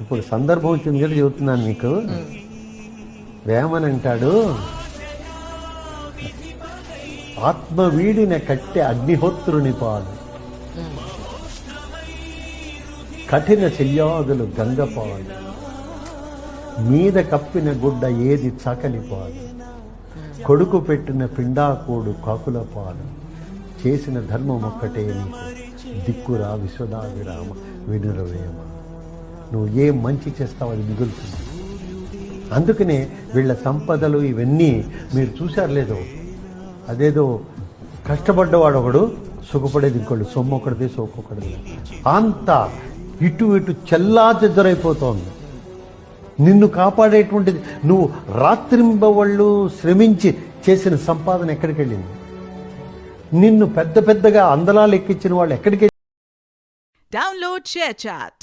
ఇప్పుడు సందర్భం వచ్చింది కదా చెబుతున్నాను నీకు. వేమని అంటాడు, ఆత్మ వీడిన కట్టె అగ్నిహోత్రుని పాలు, కఠిన చెయ్యాదులు గంగపాలు, మీద కప్పిన గుడ్డ ఏది చకలి పాలు, కొడుకు పెట్టిన పిండాకోడు కాకుల పాలు, చేసిన ధర్మం ఒక్కటే నీకు దిక్కురా విశ్వదావిరామ వినురవేమ. నువ్వు ఏం మంచి చేస్తావు అది మిగులుతుంది. అందుకనే వీళ్ళ సంపదలు ఇవన్నీ మీరు చూశారు లేదో, అదేదో కష్టపడ్డవాడు ఒకడు, సుఖపడేది ఇంకోడు, సొమ్ము ఒకటిది సోకొకటిది, అంతా ఇటు ఇటు చెల్లాచెదరైపోతోంది. నిన్ను కాపాడేటువంటిది నువ్వు రాత్రింబవళ్ళు శ్రమించి చేసిన సంపాదన ఎక్కడికి వెళ్ళింది? నిన్ను పెద్ద పెద్దగా అందలాలు ఎక్కించిన వాళ్ళు ఎక్కడికి? Download ShareChat.